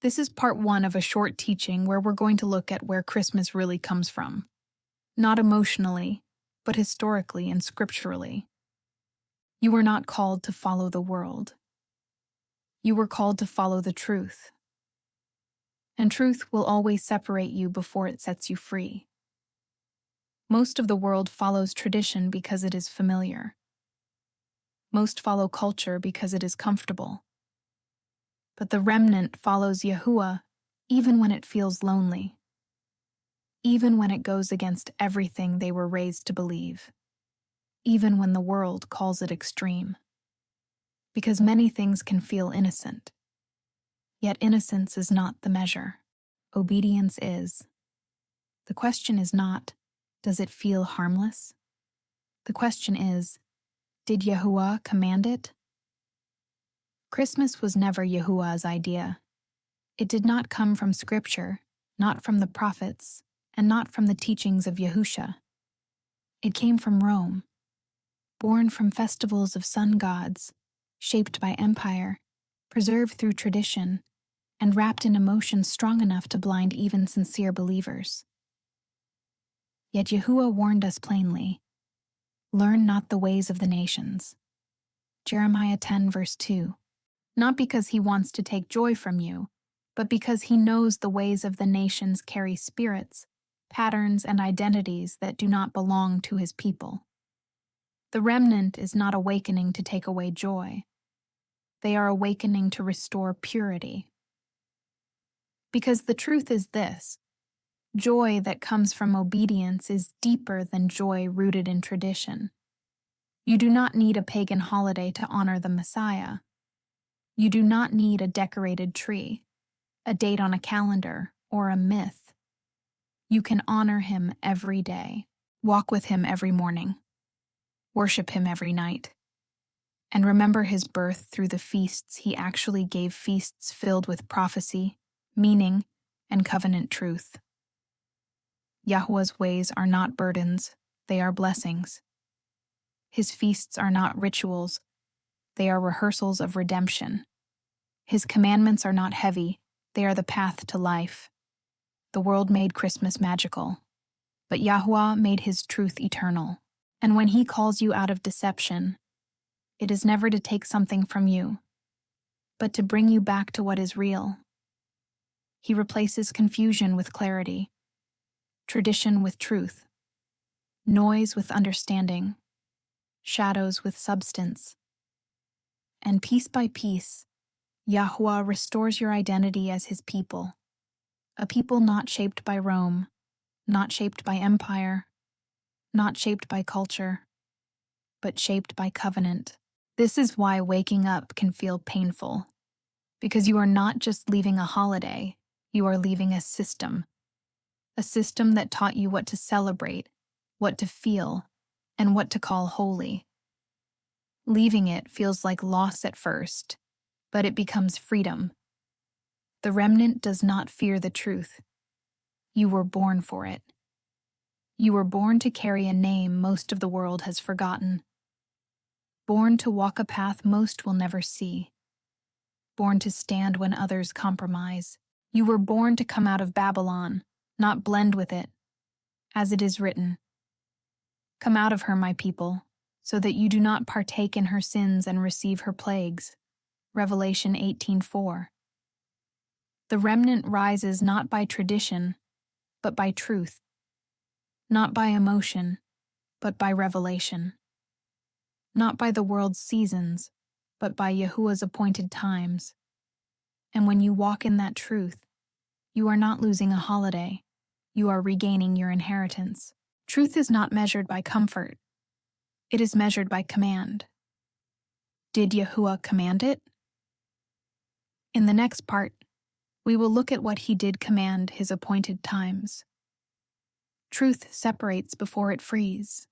This is part one of a short teaching where we're going to look at where Christmas really comes from. Not emotionally, but historically and scripturally. You were not called to follow the world. You were called to follow the truth. And truth will always separate you before it sets you free. Most of the world follows tradition because it is familiar. Most follow culture because it is comfortable. But the remnant follows Yahuwah even when it feels lonely, even when it goes against everything they were raised to believe, even when the world calls it extreme. Because many things can feel innocent. Yet innocence is not the measure. Obedience is. The question is not, does it feel harmless? The question is, did Yahuwah command it? Christmas was never Yahuwah's idea. It did not come from Scripture, not from the prophets, and not from the teachings of Yahusha. It came from Rome, born from festivals of sun gods, shaped by empire, preserved through tradition, and wrapped in emotions strong enough to blind even sincere believers. Yet Yahuwah warned us plainly, learn not the ways of the nations. Jeremiah 10 verse 2. Not because he wants to take joy from you, but because he knows the ways of the nations carry spirits, patterns, and identities that do not belong to his people. The remnant is not awakening to take away joy. They are awakening to restore purity. Because the truth is this, joy that comes from obedience is deeper than joy rooted in tradition. You do not need a pagan holiday to honor the Messiah. You do not need a decorated tree, a date on a calendar, or a myth. You can honor him every day, walk with him every morning, worship him every night, and remember his birth through the feasts he actually gave, feasts filled with prophecy, meaning, and covenant truth. Yahuwah's ways are not burdens, they are blessings. His feasts are not rituals, they are rehearsals of redemption. His commandments are not heavy, they are the path to life. The world made Christmas magical, but Yahuwah made his truth eternal. And when he calls you out of deception, it is never to take something from you, but to bring you back to what is real. He replaces confusion with clarity, tradition with truth, noise with understanding, shadows with substance. And piece by piece, Yahuwah restores your identity as his people, a people not shaped by Rome, not shaped by empire, not shaped by culture, but shaped by covenant. This is why waking up can feel painful, because you are not just leaving a holiday, you are leaving a system that taught you what to celebrate, what to feel, and what to call holy. Leaving it feels like loss at first, but it becomes freedom. The remnant does not fear the truth. You were born for it. You were born to carry a name most of the world has forgotten. Born to walk a path most will never see. Born to stand when others compromise. You were born to come out of Babylon, not blend with it. As it is written, come out of her, my people, so that you do not partake in her sins and receive her plagues. Revelation 18:4. The remnant rises not by tradition, but by truth. Not by emotion, but by revelation. Not by the world's seasons, but by Yahuwah's appointed times. And when you walk in that truth, you are not losing a holiday, you are regaining your inheritance. Truth is not measured by comfort, it is measured by command. Did Yahuwah command it? In the next part, we will look at what he did command his appointed times. Truth separates before it frees.